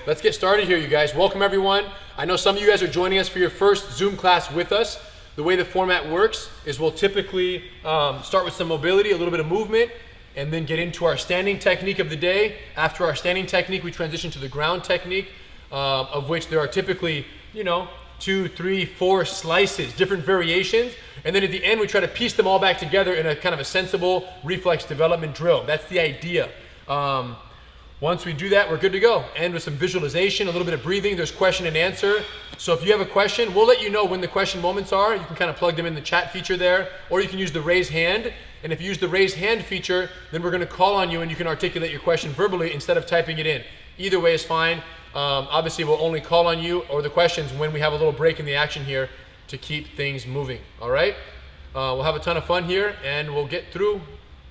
Let's get started here, you guys. Welcome, everyone. I know some of you guys are joining us for your first Zoom class with us. The way the format works is we'll typically start with some mobility, a little bit of movement, and then get into our standing technique of the day. After our standing technique, we transition to the ground technique, of which there are typically, 2, 3, 4 slices, different variations. And then at the end, we try to piece them all back together in a kind of a sensible reflex development drill. That's the idea. Once we do that, we're good to go. End with some visualization, a little bit of breathing. There's question and answer. So if you have a question, we'll let you know when the question moments are. You can kind of plug them in the chat feature there, or you can use the raise hand. And if you use the raise hand feature, then we're going to call on you and you can articulate your question verbally instead of typing it in. Either way is fine. Obviously, we'll only call on you or the questions when we have a little break in the action here to keep things moving. All right? We'll have a ton of fun here and we'll get through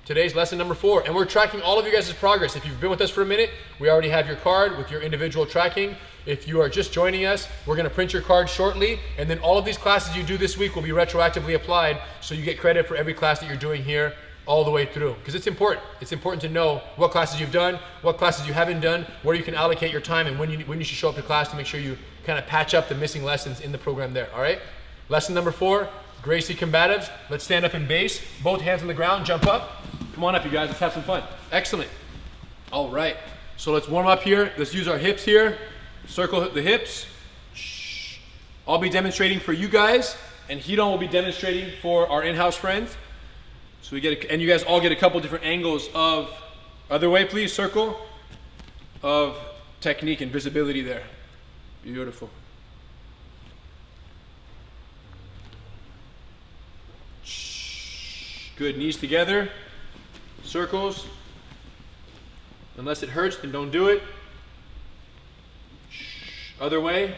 today's lesson number 4. And we're tracking all of you guys' progress. If you've been with us for a minute, we already have your card with your individual tracking. If you are just joining us, we're going to print your card shortly. And then all of these classes you do this week will be retroactively applied. So you get credit for every class that you're doing here all the way through. Because it's important. It's important to know what classes you've done, what classes you haven't done, where you can allocate your time, and when you should show up to class to make sure you kind of patch up the missing lessons in the program there. All right? Lesson number 4, Gracie Combatives. Let's stand up in base. Both hands on the ground. Jump up. Come on up, you guys. Let's have some fun. Excellent. All right. So let's warm up here. Let's use our hips here. Circle the hips. I'll be demonstrating for you guys, and Hidon will be demonstrating for our in-house friends. So and you guys all get a couple different angles of, other way please, circle, of technique and visibility there. Beautiful. Good, knees together, circles. Unless it hurts, then don't do it. Other way.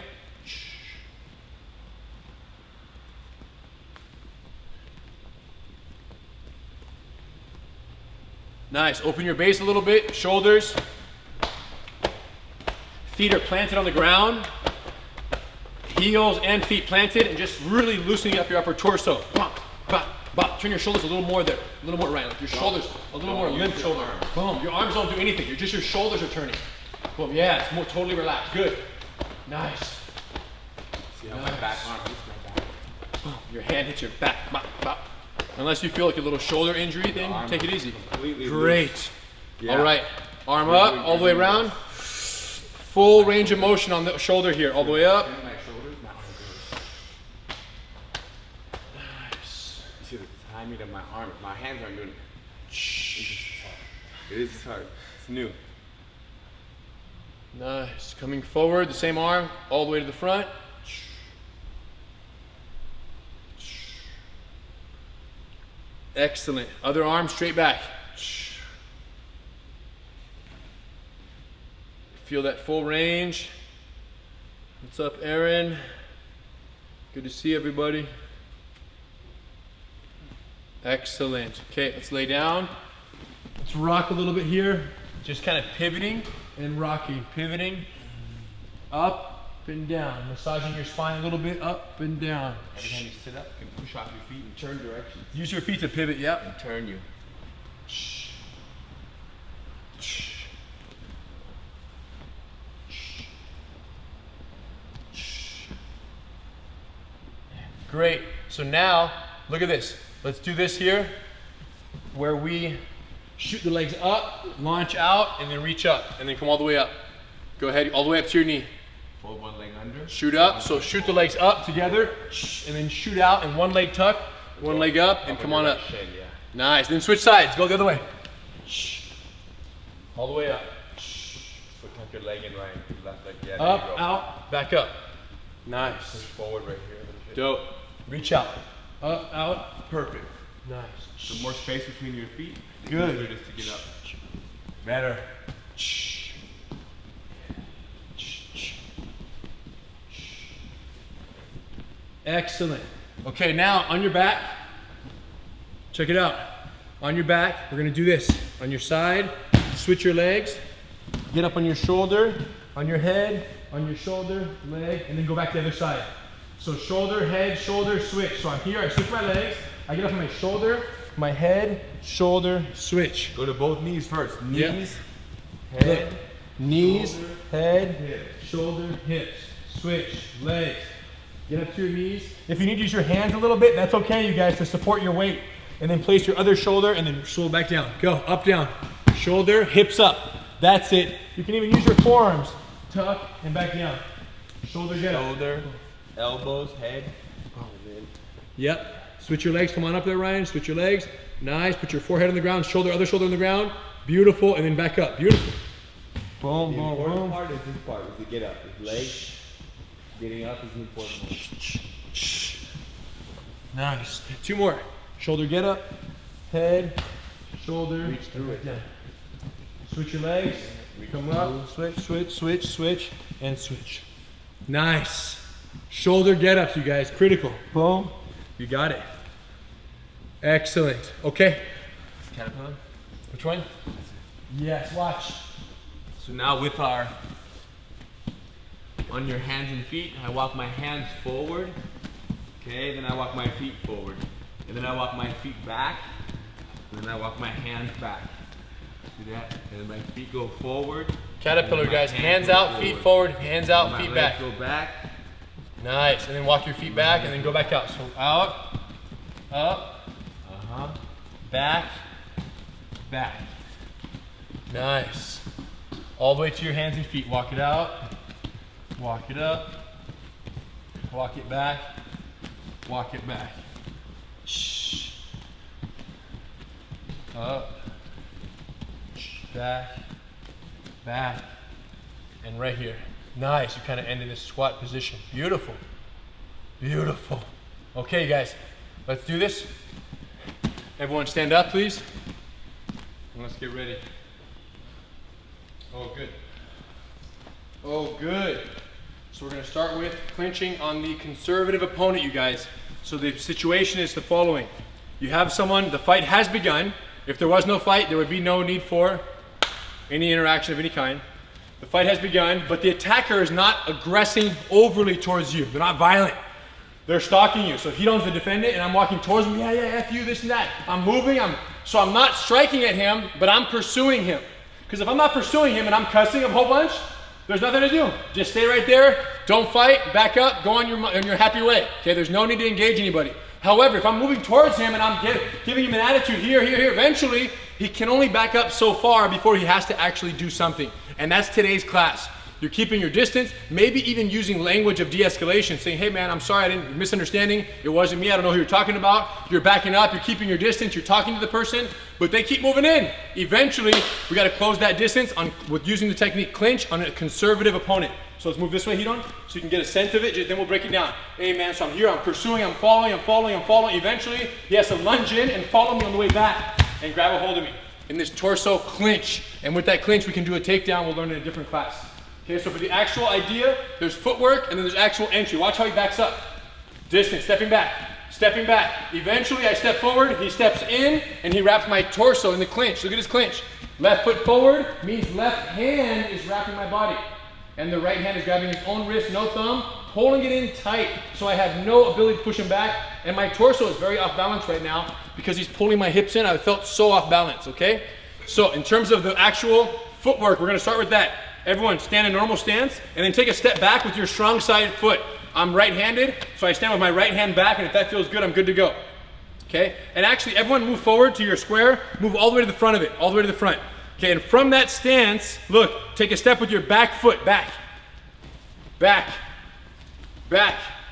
Nice, open your base a little bit, shoulders. Feet are planted on the ground. Heels and feet planted, and just really loosening up your upper torso. Bop, bop, bop. Turn your shoulders a little more there, a little more right. Like your shoulders, a little more limp shoulder. Boom, your arms don't do anything, just your shoulders are turning. Boom, yeah, it's more totally relaxed, good. Nice. See how my back arm hits my back? Boom, your hand hits your back, bop, bop. Unless you feel like a little shoulder injury thing, take it easy. Great. Yeah. All right, arm up, all the way around. Full range of motion on the shoulder here, all the way up. Nice. You see the timing of my arm, my hands aren't doing it. It is hard, it's new. Nice, coming forward, the same arm, all the way to the front. Excellent. Other arm straight back. Feel that full range. What's up, Aaron? Good to see everybody. Excellent. Okay, let's lay down. Let's rock a little bit here. Just kind of pivoting and rocking. Pivoting. Up and down. Massaging your spine a little bit. Up and down. Every time you sit up, you can push off your feet and turn directions. Use your feet to pivot, yep. And turn you. Great. So now, look at this. Let's do this here, where we shoot the legs up, launch out, and then reach up, and then come all the way up. Go ahead, all the way up to your knee. Fold one leg under. Shoot up, so shoot the legs up together, and then shoot out, and one leg tuck, one leg up, and come on up. Nice, then switch sides, go the other way. All the way up. So tuck your leg in right, left leg, yeah. Up, out, back up. Nice. Push forward right here. Dope. Reach out. Up, out, perfect. Nice. So more space between your feet. Good. Easier just to get up. Better. Excellent. Okay, now on your back, check it out. On your back, we're gonna do this. On your side, switch your legs, get up on your shoulder, on your head, on your shoulder, leg, and then go back to the other side. So shoulder, head, shoulder, switch. So I'm here, I switch my legs, I get up on my shoulder, my head, shoulder, switch. Go to both knees first. Knees, Yep. head, Knees, head, shoulder, hips. Switch, legs. Get up to your knees. If you need to use your hands a little bit, that's okay, you guys, to support your weight. And then place your other shoulder and then shoulder back down. Go, up, down. Shoulder, hips up. That's it. You can even use your forearms. Tuck and back down. Shoulder, get up. Shoulder, elbows, head. Oh, man. Yep. Switch your legs. Come on up there, Ryan. Switch your legs. Nice. Put your forehead on the ground. Shoulder, other shoulder on the ground. Beautiful. And then back up. Beautiful. Boom, The boom, important boom. part is this part, is to get up. His legs, getting up is the important part. Nice. 2 more. Shoulder, get up. Head, shoulder, Reach through it. down. Switch your legs. Come up. Switch, switch, switch, switch, and switch. Nice. Shoulder get ups, you guys. Critical. Boom. You got it. Excellent. Okay. Caterpillar. Which one? Yes, watch. So now with our, on your hands and feet, I walk my hands forward. Okay, then I walk my feet forward. And then I walk my feet back. And then I walk my hands back. See that? And then my feet go forward. Caterpillar, guys. Hands go out, feet forward. Hands out, My feet legs back. go back. Nice. And then walk your feet back and then go back out. So out, up, back, back. Nice. All the way to your hands and feet. Walk it out. Walk it up. Walk it back. Walk it back. Shh. Up. Back. Back. And right here. Nice. You kind of end in this squat position. Beautiful. Beautiful. Okay, guys. Let's do this. Everyone stand up, please. And let's get ready. Oh, good. Oh, good. So we're going to start with clinching on the conservative opponent, you guys. So the situation is the following. You have someone, the fight has begun. If there was no fight, there would be no need for any interaction of any kind. The fight has begun, but the attacker is not aggressing overly towards you. They're not violent. They're stalking you. So if he don't defend it and I'm walking towards him, yeah, F you, this and that. I'm moving, so I'm not striking at him, but I'm pursuing him. Because if I'm not pursuing him and I'm cussing a whole bunch, there's nothing to do. Just stay right there, don't fight, back up, go on your happy way. Okay, there's no need to engage anybody. However, if I'm moving towards him and I'm giving him an attitude here, eventually he can only back up so far before he has to actually do something. And that's today's class. You're keeping your distance, maybe even using language of de-escalation, saying, hey man, I'm sorry, you're misunderstanding, it wasn't me, I don't know who you're talking about. You're backing up, you're keeping your distance, you're talking to the person, but they keep moving in. Eventually, we gotta close that distance with using the technique clinch on a conservative opponent. So let's move this way, Hidon, so you can get a sense of it, then we'll break it down. Hey man, so I'm here, I'm pursuing, I'm following. Eventually, he has to lunge in and follow me on the way back and grab a hold of me in this torso clinch. And with that clinch, we can do a takedown. We'll learn in a different class. Okay, so for the actual idea, there's footwork and then there's actual entry. Watch how he backs up. Distance, stepping back. Eventually, I step forward, he steps in, and he wraps my torso in the clinch. Look at his clinch. Left foot forward means left hand is wrapping my body. And the right hand is grabbing his own wrist, no thumb, holding it in tight. So I have no ability to push him back. And my torso is very off balance right now because he's pulling my hips in. I felt so off balance, okay? So in terms of the actual footwork, we're gonna start with that. Everyone stand in normal stance and then take a step back with your strong side foot. I'm right-handed, so I stand with my right hand back, and if that feels good, I'm good to go. Okay? And actually, everyone move forward to your square, move all the way to the front of it, all the way to the front. Okay, and from that stance, look, take a step with your back foot, back.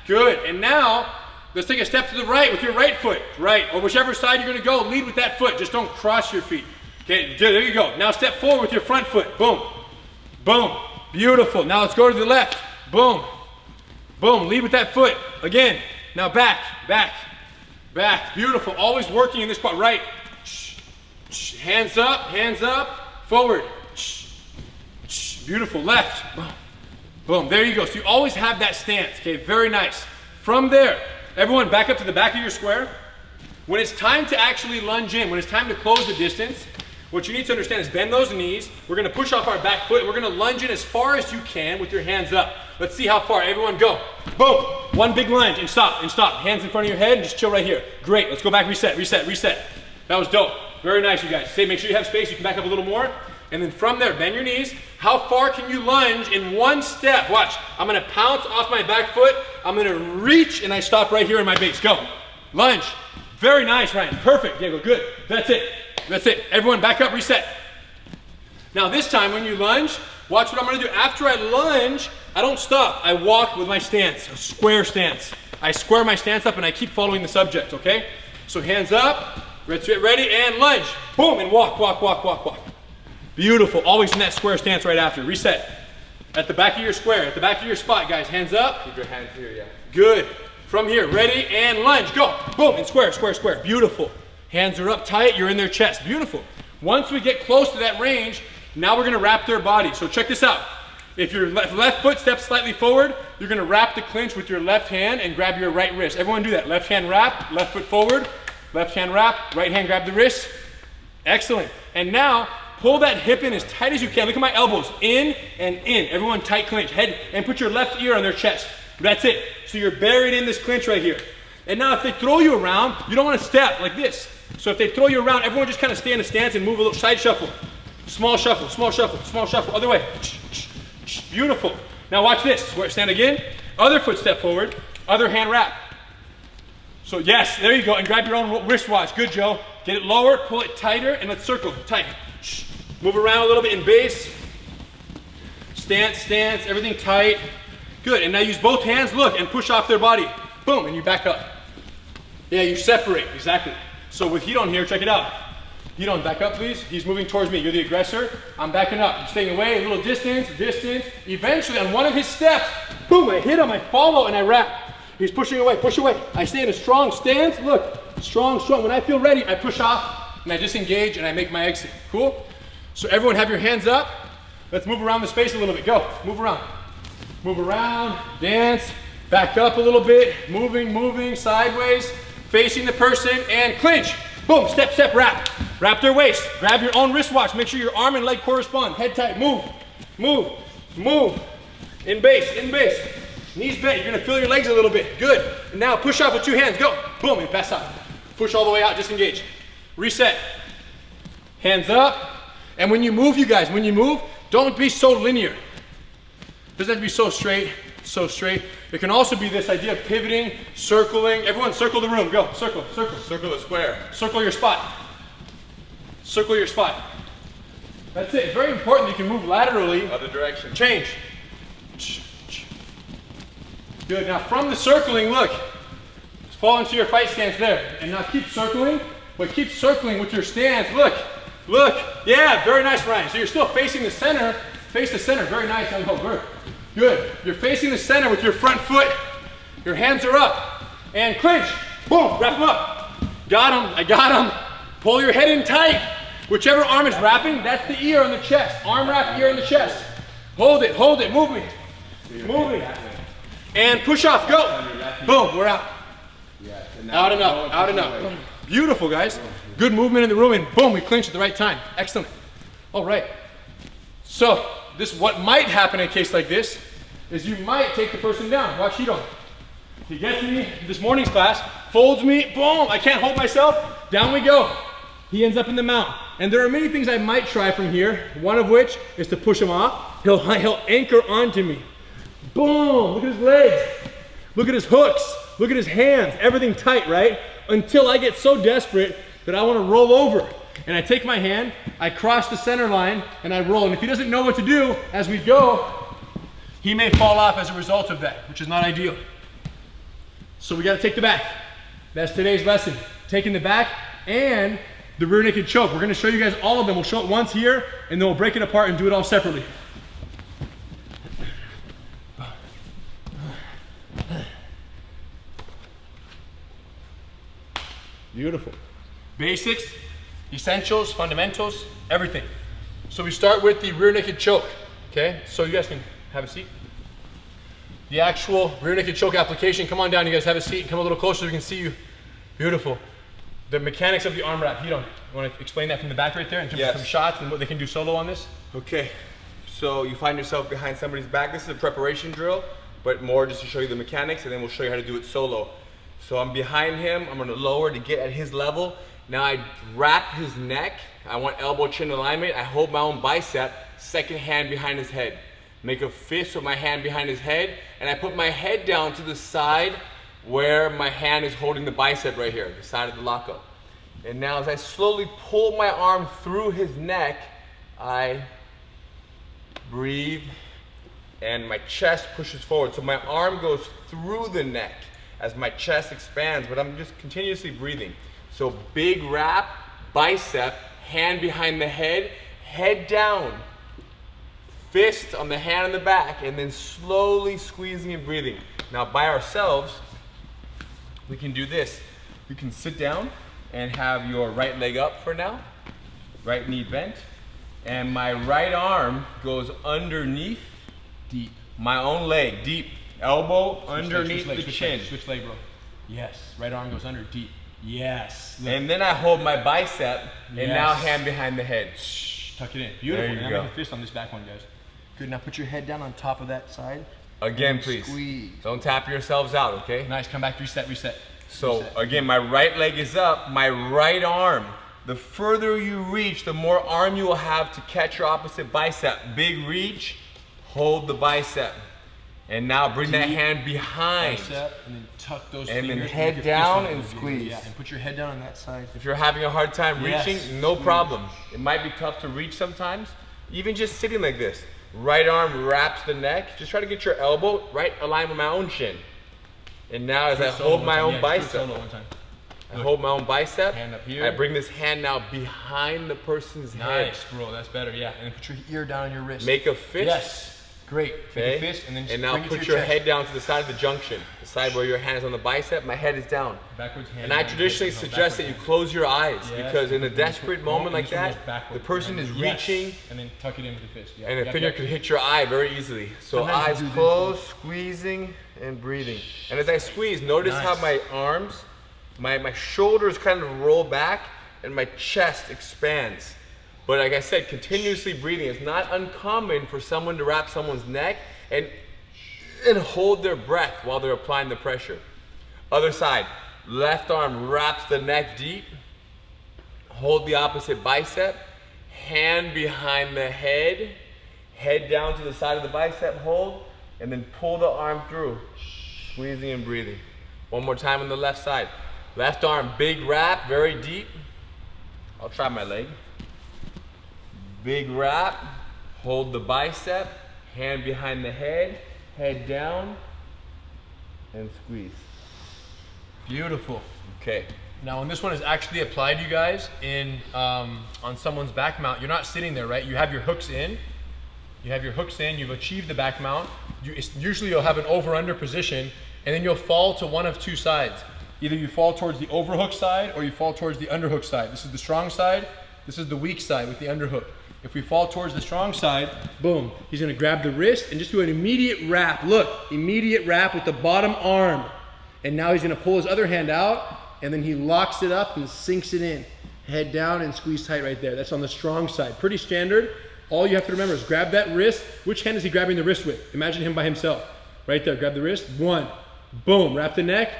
Good. And now, let's take a step to the right with your right foot, right, or whichever side you're gonna go, lead with that foot, just don't cross your feet. Okay, there you go. Now step forward with your front foot, boom. Boom, beautiful. Now let's go to the left, boom. Boom, lead with that foot. Again, now back. Beautiful, always working in this part, right. Hands up, forward. Beautiful, left, boom, there you go. So you always have that stance, okay, very nice. From there, everyone back up to the back of your square. When it's time to actually lunge in, when it's time to close the distance, what you need to understand is bend those knees. We're gonna push off our back foot and we're gonna lunge in as far as you can with your hands up. Let's see how far. Everyone go. Boom. One big lunge and stop. Hands in front of your head and just chill right here. Great. Let's go back, reset. That was dope. Very nice, you guys. Say, make sure you have space. You can back up a little more. And then from there, bend your knees. How far can you lunge in one step? Watch, I'm gonna pounce off my back foot. I'm gonna reach and I stop right here in my base. Go, lunge. Very nice, Ryan, perfect, Diego, good. That's it, that's it. Everyone back up, reset. Now this time when you lunge, watch what I'm gonna do. After I lunge, I don't stop. I walk with my stance, a square stance. I square my stance up and I keep following the subject, okay? So hands up, ready, and lunge. Boom, and walk, walk, walk, walk, walk. Beautiful, always in that square stance right after. Reset. At the back of your square, at the back of your spot, guys. Hands up. Keep your hands here, yeah. Good. From here, ready, and lunge. Go. Boom, and square, square, square. Beautiful. Hands are up tight, you're in their chest. Beautiful. Once we get close to that range, now we're gonna wrap their body. So check this out. If your left foot steps slightly forward, you're gonna wrap the clinch with your left hand and grab your right wrist. Everyone do that. Left hand wrap, left foot forward, left hand wrap, right hand grab the wrist. Excellent. And now, pull that hip in as tight as you can. Look at my elbows, in and in. Everyone tight clinch, head, and put your left ear on their chest. That's it. So you're buried in this clinch right here. And now if they throw you around, you don't wanna step like this. So if they throw you around, everyone just kind of stay in a stance and move a little side shuffle. Small shuffle, small shuffle, small shuffle, other way. Beautiful. Now watch this. Stand again. Other foot step forward. Other hand wrap. So yes, there you go. And grab your own wristwatch. Good, Joe. Get it lower, pull it tighter, and let's circle. Tight. Move around a little bit in base. Stance, stance, everything tight. Good. And now use both hands, look, and push off their body. Boom, and you back up. Yeah, you separate. Exactly. So with Hidon here, check it out. Hidon, back up, please. He's moving towards me. You're the aggressor. I'm backing up. I'm staying away, a little distance, distance. Eventually, on one of his steps, boom, I hit him, I follow, and I wrap. He's pushing away, push away. I stay in a strong stance. Look, strong, strong. When I feel ready, I push off, and I disengage, and I make my exit. Cool? So everyone have your hands up. Let's move around the space a little bit. Go, move around. Move around, dance, back up a little bit, moving, moving, sideways, facing the person, and clinch. Boom, step, step, wrap. Wrap their waist. Grab your own wristwatch. Make sure your arm and leg correspond. Head tight, move, move, move. In base, in base. Knees bent, you're gonna feel your legs a little bit. Good. And now push off with 2 hands, go. Boom, and pass out. Push all the way out, disengage. Reset. Hands up. And when you move, you guys, when you move, don't be so linear. Doesn't have to be so straight, so straight. It can also be this idea of pivoting, circling. Everyone circle the room, go, circle, circle. Circle the square. Circle your spot. Circle your spot. That's it, very important you can move laterally. Other direction. Change. Good, now from the circling, look. Just fall into your fight stance there. And now keep circling, but keep circling with your stance. Look, look. Yeah, very nice, Ryan. So you're still facing the center. Face the center, very nice, young Hope. Good. You're facing the center with your front foot. Your hands are up. And clinch. Boom, wrap them up. Got him, I got him. Pull your head in tight. Whichever arm is wrapping, that's the ear on the chest. Arm wrap, ear on the chest. Hold it, move me. Move me. And push off, go. Boom, we're out. Out and up, out and up. Beautiful, guys. Good movement in the room, and boom, we clinch at the right time. Excellent. All right. So, what might happen in a case like this is you might take the person down. Watch Hidon. He gets me this morning's class, folds me, boom, I can't hold myself, down we go. He ends up in the mount. And there are many things I might try from here, one of which is to push him off. He'll anchor onto me. Boom, look at his legs. Look at his hooks. Look at his hands, everything tight, right? Until I get so desperate that I want to roll over. And I take my hand, I cross the center line, and I roll. And if he doesn't know what to do as we go, he may fall off as a result of that, which is not ideal. So we got to take the back. That's today's lesson. Taking the back and the rear naked choke. We're going to show you guys all of them. We'll show it once here, and then we'll break it apart and do it all separately. Beautiful. Basics, essentials, fundamentals, everything. So we start with the rear naked choke, okay? So you guys can have a seat. The actual rear naked choke application, come on down, you guys have a seat, come a little closer so we can see you. Beautiful. The mechanics of the arm wrap, you want to explain that from the back right there in terms of some shots and what they can do solo on this? Okay, so you find yourself behind somebody's back. This is a preparation drill, but more just to show you the mechanics, and then we'll show you how to do it solo. So I'm behind him, I'm gonna lower to get at his level. Now I wrap his neck. I want elbow chin alignment. I hold my own bicep, second hand behind his head. Make a fist with my hand behind his head, and I put my head down to the side where my hand is holding the bicep right here, the side of the lockup. And now as I slowly pull my arm through his neck, I breathe and my chest pushes forward. So my arm goes through the neck as my chest expands, but I'm just continuously breathing. So big wrap, bicep, hand behind the head, head down, fist on the hand on the back, and then slowly squeezing and breathing. Now by ourselves, we can do this. You can sit down and have your right leg up for now, right knee bent, and my right arm goes underneath Deep. my own leg, deep, elbow underneath the chin. Switch leg, bro. Yes. Right arm goes under, deep. Yes. Look. And then I hold my bicep, and Yes. now hand behind the head. Shh, tuck it in. Beautiful. There you And go. I'm making a fist on this back one, guys. Good. Now put your head down on top of that side. Again, And please. Squeeze. Don't tap yourselves out, okay? Nice. Come back. Reset. Reset. So Reset. again, my right leg is up, my right arm. The further you reach, the more arm you will have to catch your opposite bicep. Big reach, hold the bicep. And now bring that Deep hand behind. Bicep, and then tuck those And then fingers. head make a fist down on and those. squeeze. Yeah, and put your head down on that side. If you're having a hard time Yes. reaching, no Squeeze. problem. It might be tough to reach sometimes. Even just sitting like this. Right arm wraps the neck. Just try to get your elbow right aligned with my own shin. And now as I hold my own bicep, I hold my own bicep. Hand up here. I bring this hand now behind the person's head. Nice, bro. That's better. Yeah. And then put your ear down on your wrist. Make a fist. Yes. Great. Okay. Make a fist, and then just now bring it to put your chest. head down to the side of the junction, the side where your hand is on the bicep. My head is down. Backwards hand. And I traditionally suggest that you close your eyes Yes. because in a And then desperate put- moment and like this one that, goes backward. the person is Yes. reaching and then tuck it in with the fist. Yeah. and a Yep, finger yep. could hit your eye very easily. So Sometimes you eyes do this. closed, squeezing and breathing. And as I squeeze, notice how Nice. my arms, my shoulders kind of roll back and my chest expands. But like I said, continuously breathing. It's not uncommon for someone to wrap someone's neck and hold their breath while they're applying the pressure. Other side, left arm wraps the neck deep. Hold the opposite bicep. Hand behind the head. Head down to the side of the bicep, hold, and then pull the arm through. Squeezing and breathing. One more time on the left side. Left arm, big wrap, very deep. I'll try my leg. Big wrap, hold the bicep, hand behind the head, head down, and squeeze. Beautiful. Okay. Now, when this one is actually applied, you guys, on someone's back mount, you're not sitting there, right? You have your hooks in. You have your hooks in. You've achieved the back mount. Usually, you'll have an over/under position, and then you'll fall to one of two sides. Either you fall towards the overhook side, or you fall towards the underhook side. This is the strong side. This is the weak side with the underhook. If we fall towards the strong side, boom, he's gonna grab the wrist and just do an immediate wrap. Look, immediate wrap with the bottom arm. And now he's gonna pull his other hand out, and then he locks it up and sinks it in. Head down and squeeze tight right there. That's on the strong side. Pretty standard. All you have to remember is grab that wrist. Which hand is he grabbing the wrist with? Imagine him by himself. Right there, grab the wrist. 1, boom, wrap the neck.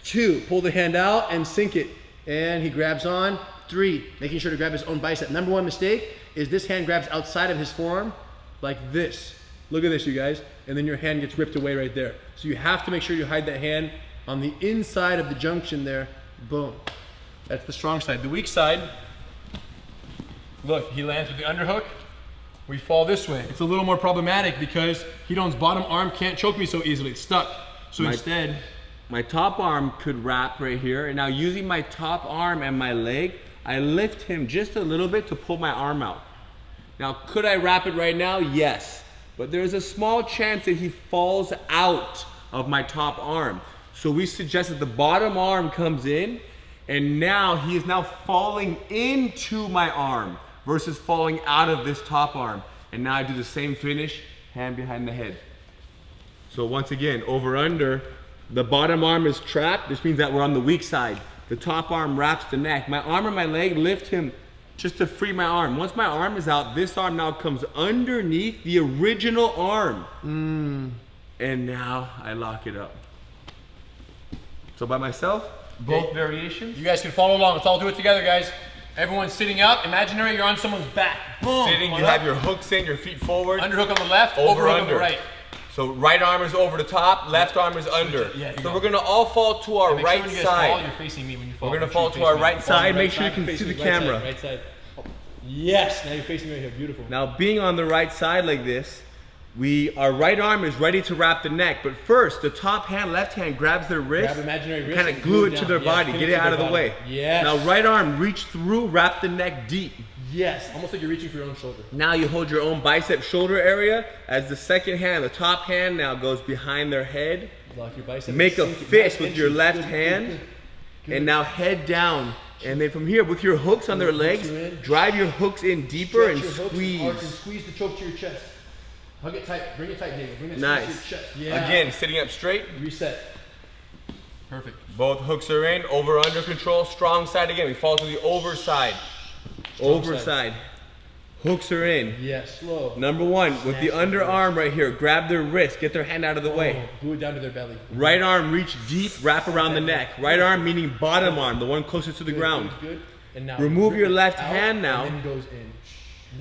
2, pull the hand out and sink it. And he grabs on. 3, making sure to grab his own bicep. Number 1 mistake is this hand grabs outside of his forearm like this. Look at this, you guys. And then your hand gets ripped away right there. So you have to make sure you hide that hand on the inside of the junction there. Boom. That's the strong side. The weak side, look, he lands with the underhook. We fall this way. It's a little more problematic because Hidon's bottom arm can't choke me so easily. It's stuck. So instead, my top arm could wrap right here, and now using my top arm and my leg, I lift him just a little bit to pull my arm out. Now, could I wrap it right now? Yes. But there's a small chance that he falls out of my top arm. So we suggest that the bottom arm comes in, and now he is now falling into my arm versus falling out of this top arm. And now I do the same finish, hand behind the head. So once again, over under, the bottom arm is trapped. This means that we're on the weak side. The top arm wraps the neck. My arm and my leg lift him just to free my arm. Once my arm is out, this arm now comes underneath the original arm. And now I lock it up. So by myself, Both variations. You guys can follow along. Let's all do it together, guys. Everyone's sitting up. Imaginary, you're on someone's back. Boom. Sitting, you have your hooks in, your feet forward. Underhook on the left, Over, overhook on under. the right. So right arm is over the top, left arm is under. Yeah, so we're gonna all fall to our Make right sure when you guys fall, side. you're facing me when you fall. We're gonna Make sure fall you to face our me. right Fall to side. the Make sure you side, can face see me, the right side, camera. right side. Yes, now you're facing me right here. Beautiful. Now being on the right side like this, our right arm is ready to wrap the neck, but first the top hand, left hand grabs their wrist, Grab imaginary wrist kind and of glue it down. to their Yes, body, pin get it it to out their of the body. way. Yes. Now right arm, reach through, wrap the neck deep. Yes, almost like you're reaching for your own shoulder. Now you hold your own bicep shoulder area as the second hand, the top hand now goes behind their head. Lock your bicep. Make a Sink it. fist Nice with your inches. left Good, hand. good, good. And now head down. And then from here, with your hooks on their legs, drive your hooks in deeper Stretch and your hooks and squeeze. arch and squeeze the choke to your chest. Hug it tight. Bring it tight, David. Bring it Nice. to your chest. Yeah. Again, sitting up straight. Reset. Perfect. Both hooks are in, over under control, strong side again. We fall to the over side. Over side. Hooks are in. Yes, slow. Number one, with the underarm right here, grab their wrist, get their hand out of the way. Glue it down to their belly. Right arm, reach deep, wrap around the neck. Right arm meaning bottom arm, the one closest to the ground. Good. And now Remove grip your it left out, hand now. And then goes in.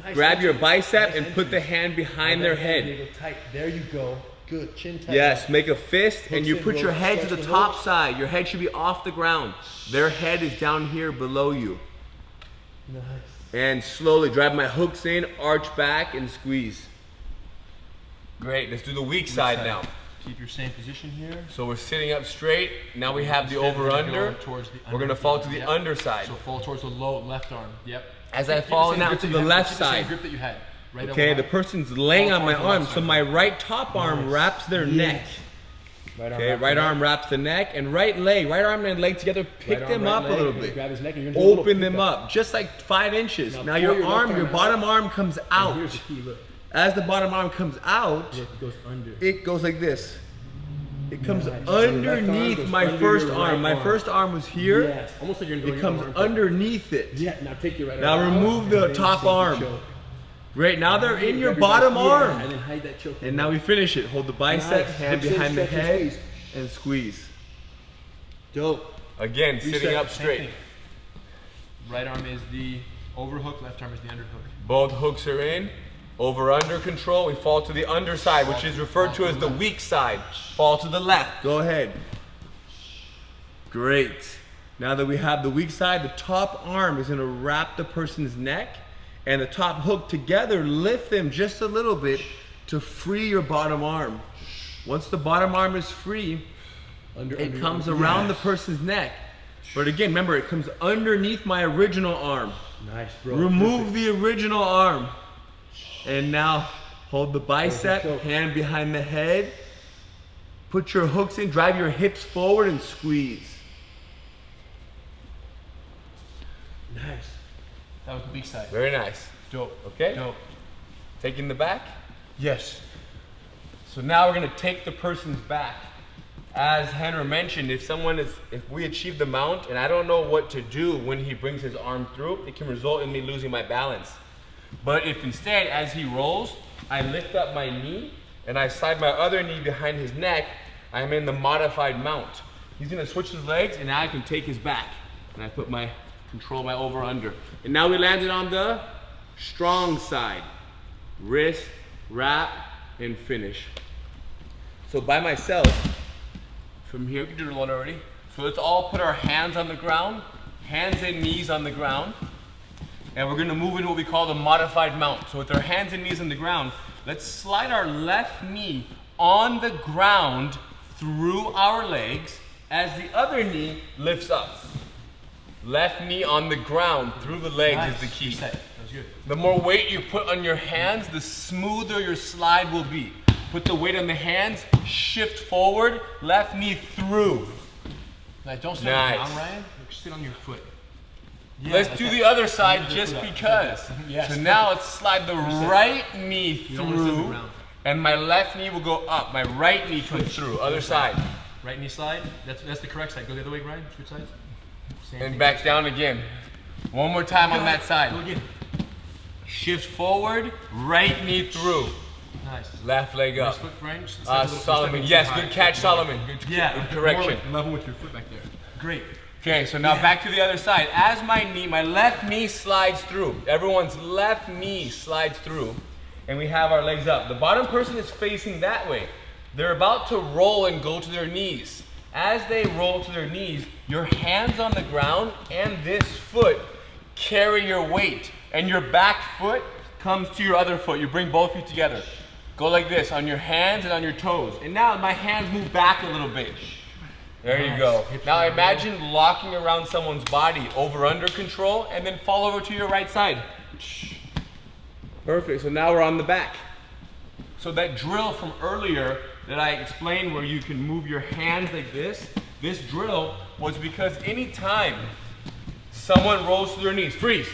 Nice Grab your entry. bicep Nice and put the hand behind their head. Tight. There you go. Good. Chin tight. Yes, make a fist and you in, put your roll, head to stretch the the top hooks. side. Your head should be off the ground. Their head is down here below you. Nice. And slowly drive my hooks in, arch back, and squeeze. Great, let's do the weak side now. Keep your same position here. So we're sitting up straight. Now we have the over-under. We're gonna fall to the underside. So fall towards the low left arm. Yep. As I Keep the fall same now grip to that the you had. left Keep the same side. grip that you had. Right Okay, over the high. person's laying on my towards the arm, left so side. my right top arm wraps their neck. Right arm Okay, wraps right the arm neck. wraps the neck, and right arm and leg together, pick Right arm, them right up a leg. little You're gonna bit. Grab his neck and you're gonna do a little Open them pick up, just like 5 inches. Now Now pull your your left arm, arm your out. bottom arm comes And out. here's the key, look. As the bottom arm comes out, It goes under. it goes like this. It comes Nice. So your left arm underneath goes my under first your arm. right My arm. first arm was here. Yes. Almost like you're doing It comes your arm. underneath it. Yeah. Now take your right Now arm. out, remove and the then top sink the arm. choke. Great, now they're in your Grab bottom yeah, arm. And then hide that choke. And now we finish it. Hold the bicep, Nice. hand Hips in, behind the stretch and head, squeeze. and squeeze. Dope. Again, sitting Reset, up same straight. thing. Right arm is the overhook, left arm is the underhook. Both hooks are in. Over under control, we fall to the underside, which is referred to as the weak side. Fall to the left. Go ahead. Great. Now that we have the weak side, the top arm is gonna wrap the person's neck and the top hook together, lift them just a little bit to free your bottom arm. Once the bottom arm is free, it comes around the person's neck. But again, remember, it comes underneath my original arm. Nice, bro. Remove the original arm. And now hold the bicep, hand behind the head. Put your hooks in, drive your hips forward and squeeze. Nice. That was the weak side. Very nice. Dope. Okay? Dope. Taking the back. Yes. So now we're gonna take the person's back. As Henry mentioned, if we achieve the mount and I don't know what to do when he brings his arm through, it can result in me losing my balance. But if instead, as he rolls, I lift up my knee and I slide my other knee behind his neck, I'm in the modified mount. He's gonna switch his legs and now I can take his back. And I put control my over under. And now we landed on the strong side. Wrist, wrap, and finish. So by myself, from here, we did one already. So let's all put our hands on the ground, hands and knees on the ground. And we're gonna move into what we call the modified mount. So with our hands and knees on the ground, let's slide our left knee on the ground through our legs as the other knee lifts up. Left knee on the ground through the legs is the key. Reset. That was good. The more weight you put on your hands, the smoother your slide will be. Put the weight on the hands, shift forward, left knee through. Nice. Don't sit Nice. on the ground, Ryan. Sit on your foot. Yeah, Let's like do that. the other side Lift just it up. because. Yes. So now let's slide the right knee You don't wanna sit on the through, ground. and my left knee will go up. My right knee comes through, other side. Right knee slide. That's the correct side. Go the other way, Ryan. Switch sides. Same And thing. back down again. One more time on that Go side. again. Shift forward, right knee through, Nice. left leg up. Nice foot, Ryan. Just a little- Solomon, stepping yes, too high. good catch, Solomon. Good, Yeah, good correction. more like level with your foot back there. Great. Okay, so now back to the other side. As my left knee slides through, everyone's left knee slides through, and we have our legs up. The bottom person is facing that way. They're about to roll and go to their knees. As they roll to their knees, your hands on the ground and this foot carry your weight, and your back foot comes to your other foot. You bring both feet together. Go like this on your hands and on your toes. And now my hands move back a little bit. There you go. Now imagine locking around someone's body, over under control, and then fall over to your right side. Perfect, so now we're on the back. So that drill from earlier that I explained where you can move your hands like this drill was because anytime someone rolls to their knees, freeze.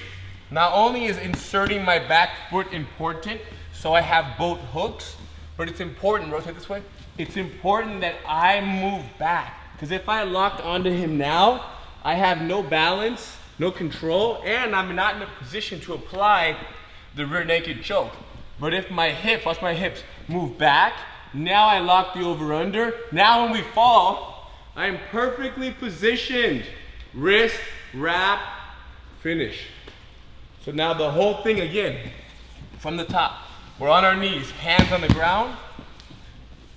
Not only is inserting my back foot important, so I have both hooks, but it's important, rotate this way. It's important that I move back. Because if I locked onto him now, I have no balance, no control, and I'm not in a position to apply the rear naked choke. But if my hips, watch my hips, move back, now I lock the over under. Now when we fall, I am perfectly positioned. Wrist, wrap, finish. So now the whole thing again, from the top. We're on our knees, hands on the ground.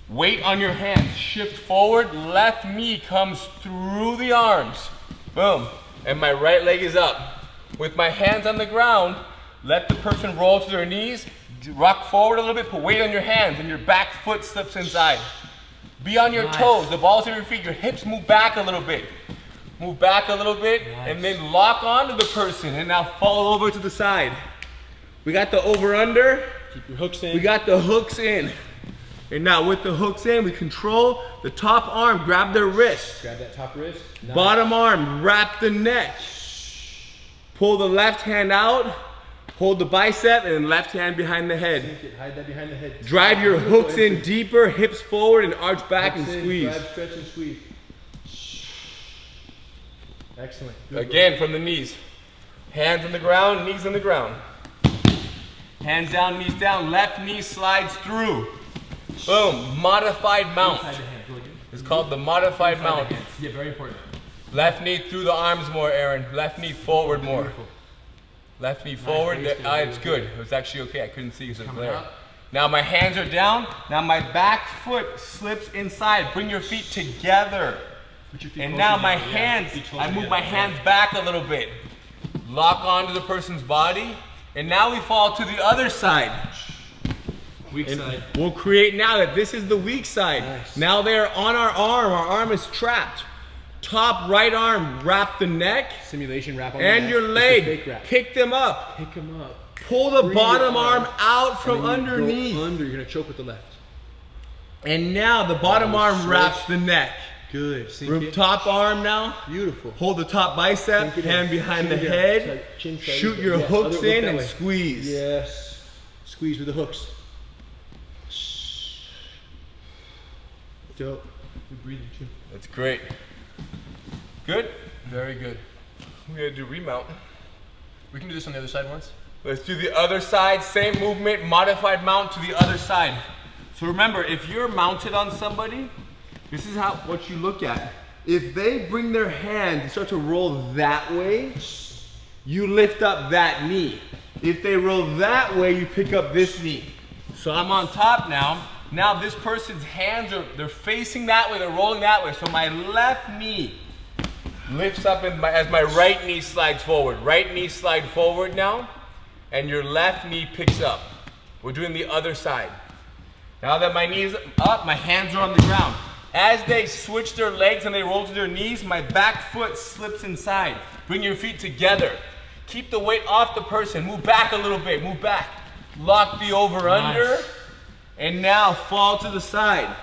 Weight on your hands, shift forward, left knee comes through the arms. Boom, and my right leg is up. With my hands on the ground, let the person roll to their knees, rock forward a little bit, put weight on your hands, and your back foot slips inside. Be on your toes, the balls of your feet, your hips move back a little bit. Move back a little bit, and then lock onto the person, and now fall over to the side. We got the over under. Keep your hooks in. We got the hooks in. And now with the hooks in, we control the top arm, grab their wrist. Grab that top wrist. Nice. Bottom arm, wrap the neck. Pull the left hand out, hold the bicep, and then left hand behind the head. Sink it, hide that behind the head. Drive your hooks in deeper, hips forward, and arch back hooks and in, squeeze. Grab, stretch, and squeeze. Excellent. Good Again, work. from the knees. Hands on the ground, knees on the ground. Hands down, knees down, left knee slides through. Boom, modified mount. It's called the modified mount. Yeah, very important. Left knee through the arms more, Aaron. Left knee forward more. Beautiful. Left knee forward. Nice, It's good. It was actually okay. I couldn't see because it was Coming there. up. Now my hands are down. Now my back foot slips inside. Bring your feet together. Put your feet And close now together. my Yeah, hands, feet close I move together. my hands back a little bit. Lock onto the person's body. And now we fall to the other side. Weak And side. we'll create now that this is the weak side. Nice. Now they're on our arm is trapped. Top right arm, wrap the neck Simulation wrap on and the your neck. It's the leg. fake wrap. Pick them up. Pick them up. Pull the Free bottom your arm out from And then you go underneath. Under, you're gonna choke with the left. And now the bottom arm switch. wraps the neck. Good. Sink it. Top arm now. Beautiful. Hold the top bicep, Sink it in. hand behind the Chin down. head. Like chin side. Shoot your Yeah, hooks other- look in that and way. squeeze. Yes. Squeeze with the hooks. Dope. Good breathing too. That's great. Good? Very good. We gotta do remount. We can do this on the other side once. Let's do the other side, same movement, modified mount to the other side. So remember, if you're mounted on somebody, this is what you look at. If they bring their hand and start to roll that way, you lift up that knee. If they roll that way, you pick up this knee. So I'm on top now. Now this person's hands they're facing that way, they're rolling that way. So my left knee lifts up as my right knee slides forward. Right knee slide forward now, and your left knee picks up. We're doing the other side. Now that my knee's up, my hands are on the ground. As they switch their legs and they roll to their knees, my back foot slips inside. Bring your feet together. Keep the weight off the person. Move back a little bit, move back. Lock the over under, and now fall to the side.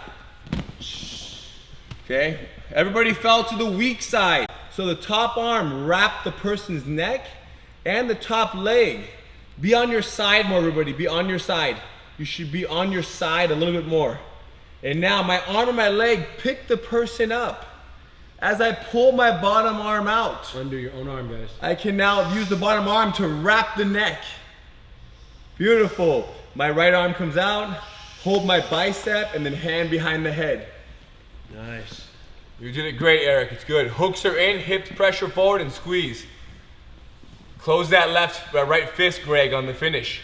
Okay, everybody fell to the weak side. So the top arm wrap the person's neck and the top leg. Be on your side more, everybody, be on your side. You should be on your side a little bit more. And now my arm and my leg pick the person up. As I pull my bottom arm out, Under your own arm, guys. I can now use the bottom arm to wrap the neck. Beautiful. My right arm comes out, hold my bicep, and then hand behind the head. Nice. You did it great, Eric. It's good. Hooks are in, hips pressure forward and squeeze. Close that right fist, Greg, on the finish.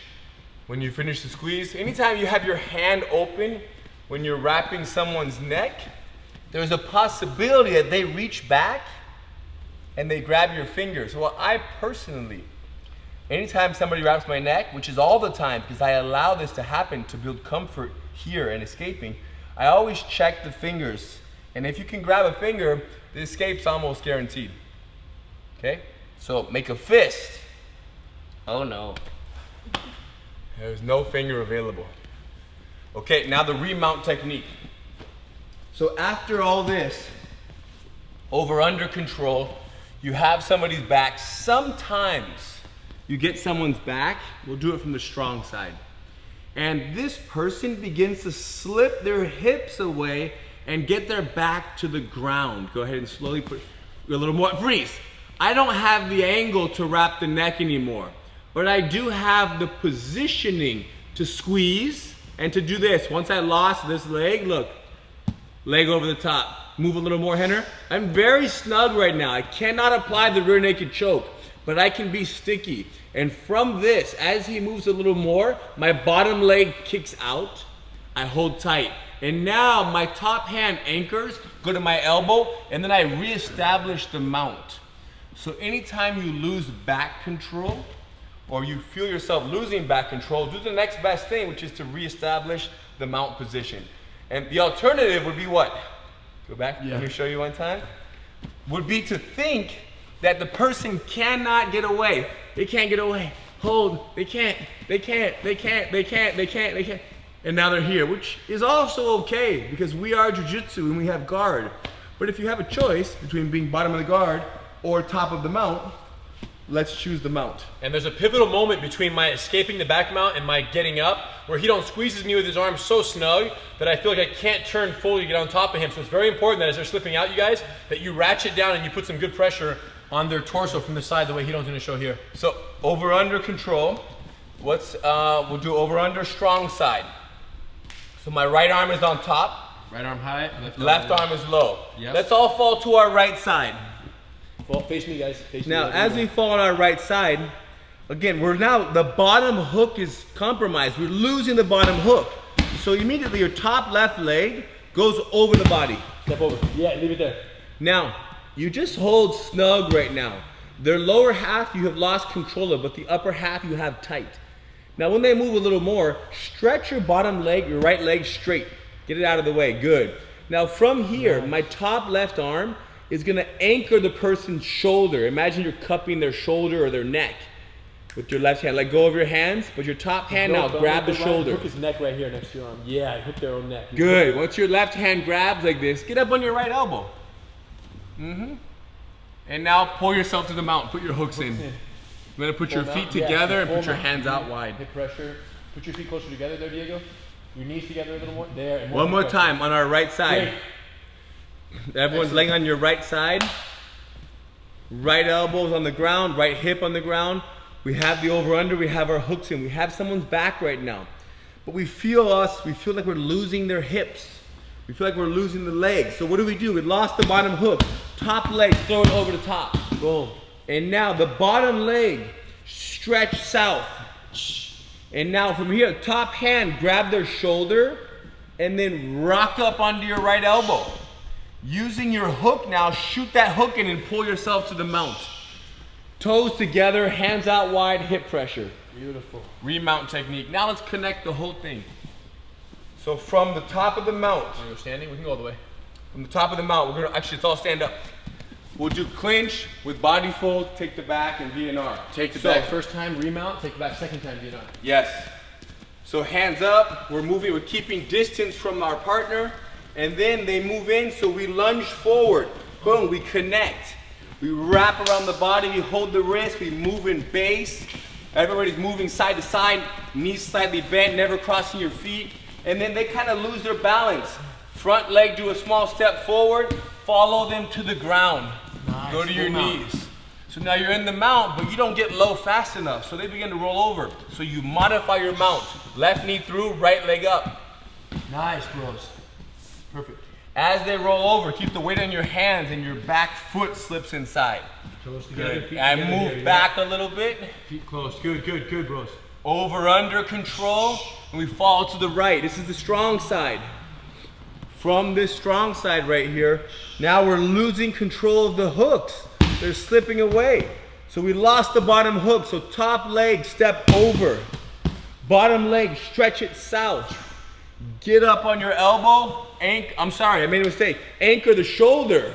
When you finish the squeeze, anytime you have your hand open when you're wrapping someone's neck, there's a possibility that they reach back and they grab your fingers. Well, I personally, anytime somebody wraps my neck, which is all the time because I allow this to happen to build comfort here and escaping, I always check the fingers. And if you can grab a finger, the escape's almost guaranteed. Okay? So make a fist. Oh no. There's no finger available. Okay, now the remount technique. So after all this, over under control, you have somebody's back. Sometimes you get someone's back, we'll do it from the strong side. And this person begins to slip their hips away and get their back to the ground. Go ahead and slowly put a little more, freeze. I don't have the angle to wrap the neck anymore, but I do have the positioning to squeeze and to do this. Once I lost this leg, look, leg over the top. Move a little more, Henner. I'm very snug right now. I cannot apply the rear naked choke, but I can be sticky. And from this, as he moves a little more, my bottom leg kicks out. I hold tight. And now my top hand anchors, go to my elbow, and then I reestablish the mount. So anytime you lose back control, or you feel yourself losing back control, do the next best thing, which is to reestablish the mount position. And the alternative would be what? Go back, let me show you one time. Would be to think that the person cannot get away. They can't get away. Hold, they can't. And now they're here, which is also okay because we are jiu-jitsu and we have guard. But if you have a choice between being bottom of the guard or top of the mount, let's choose the mount. And there's a pivotal moment between my escaping the back mount and my getting up where he don't squeezes me with his arms so snug that I feel like I can't turn fully to get on top of him. So it's very important that as they're slipping out, you guys, that you ratchet down and you put some good pressure on their torso from the side the way he don't gonna show here. So over under control, we'll do over under strong side. So my right arm is on top. Right arm high, left arm is low. Yep. Let's all fall to our right side. Well, face me, guys. Face me. Now, as we fall on our right side, again, the bottom hook is compromised. We're losing the bottom hook. So immediately your top left leg goes over the body. Step over. Yeah, leave it there. Now, you just hold snug right now. Their lower half you have lost control of, but the upper half you have tight. Now when they move a little more, stretch your bottom leg, your right leg straight. Get it out of the way, good. Now from here, my top left arm is gonna anchor the person's shoulder. Imagine you're cupping their shoulder or their neck with your left hand. Let go of your hands, but your top hand now grab the shoulder. Hook his neck right here next to your arm. Yeah, hook their own neck. Good, once your left hand grabs like this, get up on your right elbow. And now pull yourself to the mount, put your hooks in. You're gonna put your feet together and put your hands out wide. Hip pressure. Put your feet closer together there, Diego. Your knees together a little more. There. And one more time on our right side. Great. Everyone's laying on your right side. Right elbows on the ground, right hip on the ground. We have the over under, we have our hooks in. We have someone's back right now. But we feel like we're losing their hips. We feel like we're losing the legs. So what do? We lost the bottom hook. Top leg, throw it over the top. Boom. And now the bottom leg, stretch south. And now from here, top hand, grab their shoulder and then rock up onto your right elbow. Using your hook now, shoot that hook in and pull yourself to the mount. Toes together, hands out wide, hip pressure. Beautiful. Remount technique. Now let's connect the whole thing. So from the top of the mount. You're standing, we can go all the way. From the top of the mount, let's all stand up. We'll do clinch with body fold, take the back, and VNR. Take the back first time, remount, take the back second time, VNR. Yes. So hands up, we're keeping distance from our partner, and then they move in, so we lunge forward. Boom, we connect. We wrap around the body, we hold the wrist, we move in base. Everybody's moving side to side, knees slightly bent, never crossing your feet. And then they kind of lose their balance. Front leg, do a small step forward, follow them to the ground. Nice. Go to your knees. So now you're in the mount, but you don't get low fast enough. So they begin to roll over. So you modify your mount. Left knee through, right leg up. Nice, bros. Perfect. As they roll over, keep the weight on your hands and your back foot slips inside. Toes together, Good. feet And together move here, back a little bit. Feet close. Good, good, good, bros. Over, under control, and we fall to the right. This is the strong side. From this strong side right here, now we're losing control of the hooks. They're slipping away. So we lost the bottom hook, so top leg, step over. Bottom leg, stretch it south. Get up on your elbow, I'm sorry, I made a mistake. Anchor the shoulder.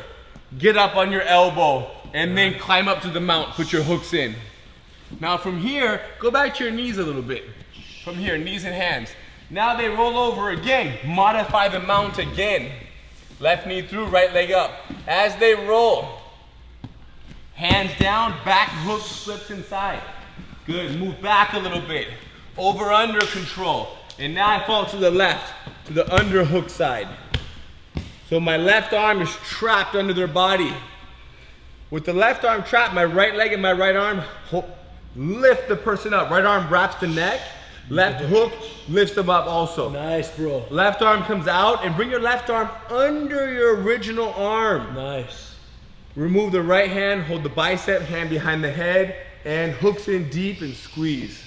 Get up on your elbow, and then climb up to the mount, put your hooks in. Now from here, go back to your knees a little bit. From here, knees and hands. Now they roll over again. Modify the mount again. Left knee through, right leg up. As they roll, hands down, back hook slips inside. Good, move back a little bit. Over, under control. And now I fall to the left, to the under hook side. So my left arm is trapped under their body. With the left arm trapped, my right leg and my right arm lift the person up. Right arm wraps the neck. Left hook lifts them up also. Nice, bro. Left arm comes out and bring your left arm under your original arm. Nice. Remove the right hand, hold the bicep, hand behind the head, and hooks in deep and squeeze.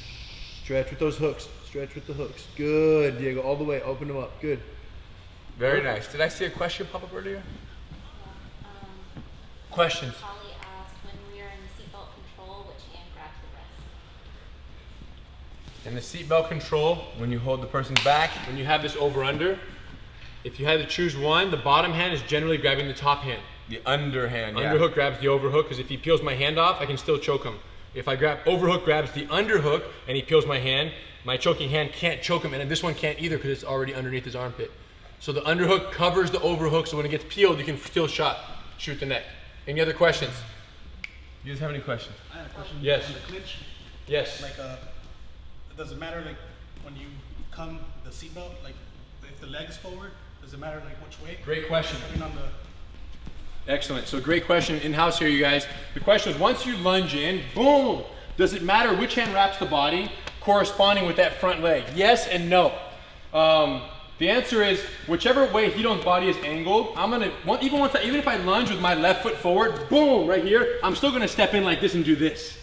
Stretch with those hooks. Stretch with the hooks. Good, Diego. All the way. Open them up. Good. Very nice. Did I see a question pop up earlier? Questions? Holly asked, when we are in the seatbelt control, which hand grabs the wrist? In the seatbelt control, when you hold the person's back, When you have this over under, if you had to choose one, the bottom hand is generally grabbing the top hand. the underhand. Underhook grabs the overhook, because if he peels my hand off, I can still choke him. If I grab overhook grabs the underhook and he peels my hand, my choking hand can't choke him, and this one can't either because it's already underneath his armpit. So the underhook covers the overhook, so when it gets peeled, you can still shoot the neck. Any other questions? You guys have any questions? I had a question. Yes. On the clinch, Yes. like, does it matter, like, when you come the seatbelt, like, if the leg is forward, does it matter, like, which way? Great question. Depending on the... Excellent. So great question in-house here, you guys. The question is, once you lunge in, boom, does it matter which hand wraps the body corresponding with that front leg? Yes and no. The answer is, whichever way Hito's body is angled, I'm gonna, even if I lunge with my left foot forward, boom, right here, I'm still gonna step in like this and do this.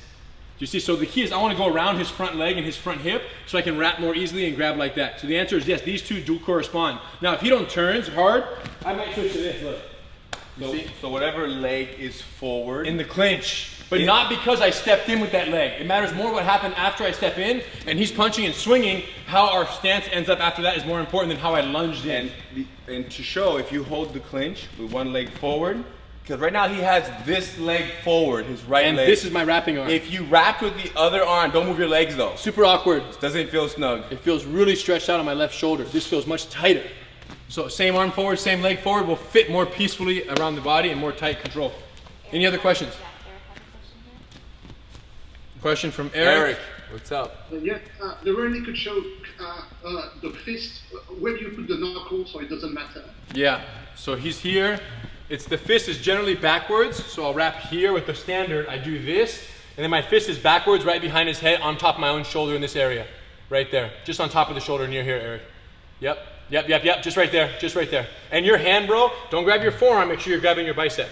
Do you see? So the key is I wanna go around his front leg and his front hip so I can wrap more easily and grab like that. So the answer is yes, these two do correspond. Now if Hito turns hard, I might switch to this, look. So whatever leg is forward. In the clinch. But not because I stepped in with that leg. It matters more what happened after I step in, and he's punching and swinging. How our stance ends up after that is more important than how I lunged in. And to show, if you hold the clinch with one leg forward, because right now he has this leg forward, his right And leg. this is my wrapping arm. If you wrap with the other arm, don't move your legs though. Super awkward. It doesn't feel snug. It feels really stretched out on my left shoulder. This feels much tighter. So same arm forward, same leg forward will fit more peacefully around the body and more tight control. Any other questions? Yeah, Eric has a question here. Question from Eric. What's up? Yeah, the rear naked choke, the fist, where do you put the knuckle so it doesn't matter? Yeah, so he's here. The fist is generally backwards, so I'll wrap here with the standard. I do this, and then my fist is backwards right behind his head on top of my own shoulder in this area. Right there, just on top of the shoulder near here, Eric. Yep, just right there. And your hand, bro, don't grab your forearm, make sure you're grabbing your bicep.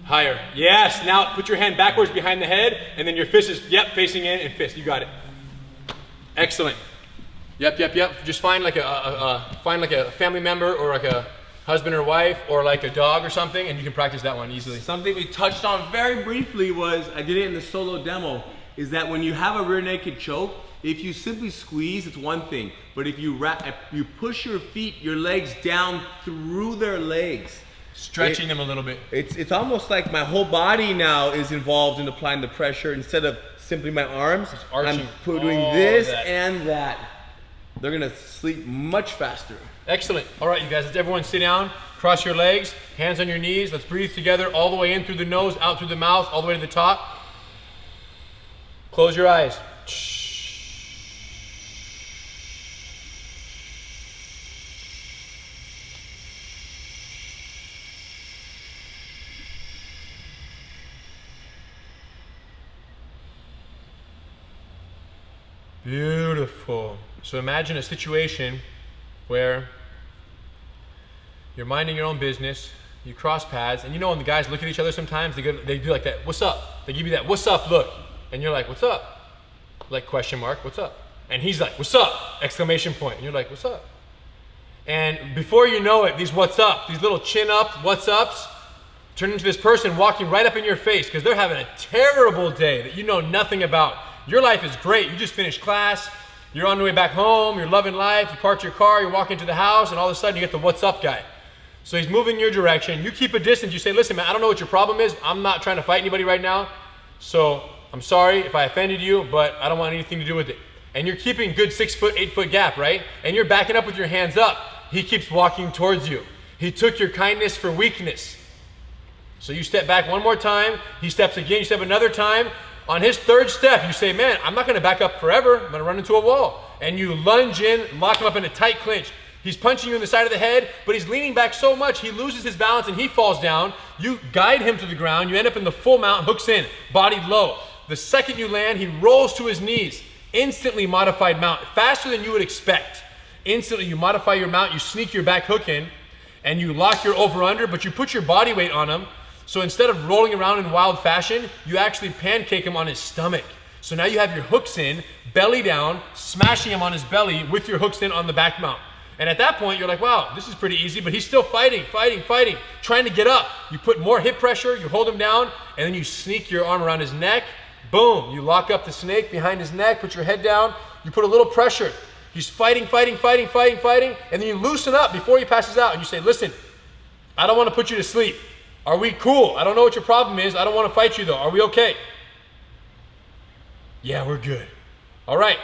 Higher, yes, now put your hand backwards behind the head, and then your fist is, facing in and fist, you got it. Excellent. Yep. Just find like a family member or like a husband or wife or like a dog or something, and you can practice that one easily. Something we touched on very briefly was, I did it in the solo demo, is that when you have a rear naked choke, if you simply squeeze, it's one thing. But if you push your feet, your legs down through their legs. Stretching them a little bit. It's almost like my whole body now is involved in applying the pressure instead of simply my arms. arching. I'm doing this and that. They're gonna sleep much faster. Excellent. All right, you guys, let's everyone sit down, cross your legs, hands on your knees. Let's breathe together all the way in through the nose, out through the mouth, all the way to the top. Close your eyes. Beautiful. So imagine a situation where you're minding your own business, you cross paths, and you know when the guys look at each other sometimes, they do like that, what's up? They give you that, what's up look. And you're like, what's up? Like question mark, what's up? And he's like, what's up? Exclamation point. And you're like, what's up? And before you know it, these what's up, these little chin up what's ups, turn into this person walking right up in your face because they're having a terrible day that you know nothing about. Your life is great. You just finished class. You're on your way back home. You're loving life. You parked your car. You're walking to the house. And all of a sudden, you get the what's up guy. So he's moving your direction. You keep a distance. You say, listen, man, I don't know what your problem is. I'm not trying to fight anybody right now. So I'm sorry if I offended you, but I don't want anything to do with it. And you're keeping good 6 foot, 8 foot gap, right? And you're backing up with your hands up. He keeps walking towards you. He took your kindness for weakness. So you step back one more time. He steps again. You step another time. On his third step, you say, man, I'm not going to back up forever. I'm going to run into a wall. And you lunge in, lock him up in a tight clinch. He's punching you in the side of the head, but he's leaning back so much, he loses his balance and he falls down. You guide him to the ground. You end up in the full mount, hooks in, body low. The second you land, he rolls to his knees. Instantly modified mount, faster than you would expect. Instantly, you modify your mount, you sneak your back hook in, and you lock your over-under, but you put your body weight on him. So instead of rolling around in wild fashion, you actually pancake him on his stomach. So now you have your hooks in, belly down, smashing him on his belly with your hooks in on the back mount. And at that point, you're like, wow, this is pretty easy, but he's still fighting, trying to get up. You put more hip pressure, you hold him down, and then you sneak your arm around his neck. Boom, you lock up the snake behind his neck, put your head down, you put a little pressure. He's fighting, and then you loosen up before he passes out and you say, listen, I don't want to put you to sleep. Are we cool? I don't know what your problem is. I don't want to fight you though. Are we okay? Yeah, we're good. All right,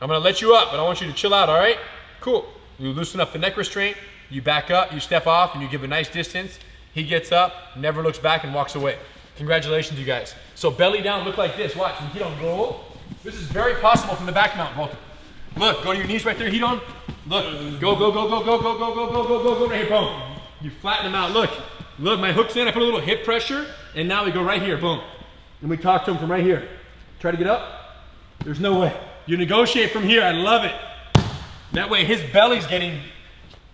I'm going to let you up, but I want you to chill out, all right? Cool. You loosen up the neck restraint, you back up, you step off, and you give a nice distance. He gets up, never looks back, and walks away. Congratulations, you guys. So belly down, look like this. Watch, he don't roll. This is very possible from the back mount, Volker. Look, go to your knees right there, Hedon. Look, go, right here, boom. You flatten him out, look, my hook's in, I put a little hip pressure, and now we go right here, boom. And we talk to him from right here. Try to get up, there's no way. You negotiate from here, I love it. That way his belly's getting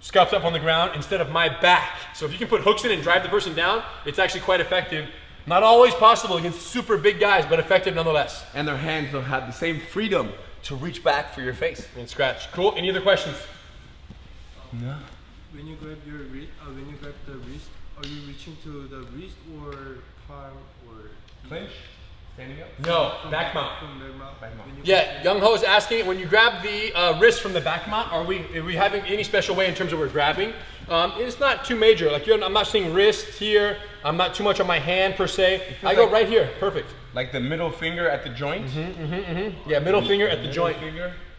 scuffed up on the ground instead of my back. So if you can put hooks in and drive the person down, it's actually quite effective. Not always possible against super big guys, but effective nonetheless. And their hands don't have the same freedom to reach back for your face. And scratch. Cool, any other questions? No. When you grab your wrist, when you grab the wrist, are you reaching to the wrist or palm or Clinch? Standing up? No, back mount. from the mouth? Back mount. Yeah, Young Ho is asking, when you grab the wrist from the back mount, are we having any special way in terms of we're grabbing? It's not too major. Like I'm not seeing wrist here. I'm not too much on my hand per se. I go right here, perfect. Like the middle finger at the joint? Yeah, middle finger at the joint.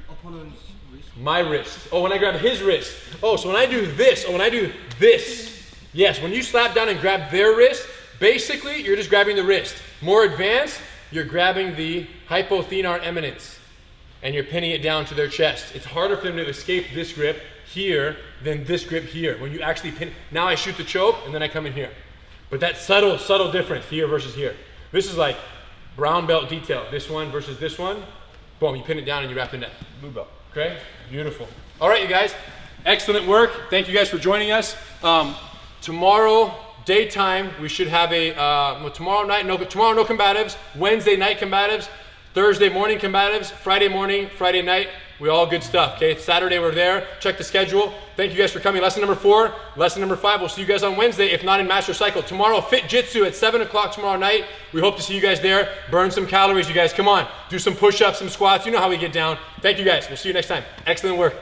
Opponent's wrist. My wrist. Oh, when I grab his wrist. Oh, so when I do this, when I do this. Yes, when you slap down and grab their wrist, basically you're just grabbing the wrist. More advanced, you're grabbing the hypothenar eminence and you're pinning it down to their chest. It's harder for them to escape this grip here than this grip here. When you actually pin, now I shoot the choke and then I come in here. But that subtle difference here versus here. This is like brown belt detail. This one versus this one. Boom, you pin it down and you wrap the neck. Blue belt. Okay, beautiful. All right, you guys, excellent work. Thank you guys for joining us. Tomorrow, daytime, we should have a, tomorrow no combatives, Wednesday night combatives, Thursday morning combatives, Friday morning, Friday night, we all good stuff, okay? Saturday we're there, check the schedule. Thank you guys for coming. Lesson number 4, lesson number 5, we'll see you guys on Wednesday, if not in Master Cycle. Tomorrow, Fit Jitsu at 7 o'clock tomorrow night. We hope to see you guys there. Burn some calories, you guys, come on. Do some push-ups, some squats, you know how we get down. Thank you guys, we'll see you next time. Excellent work.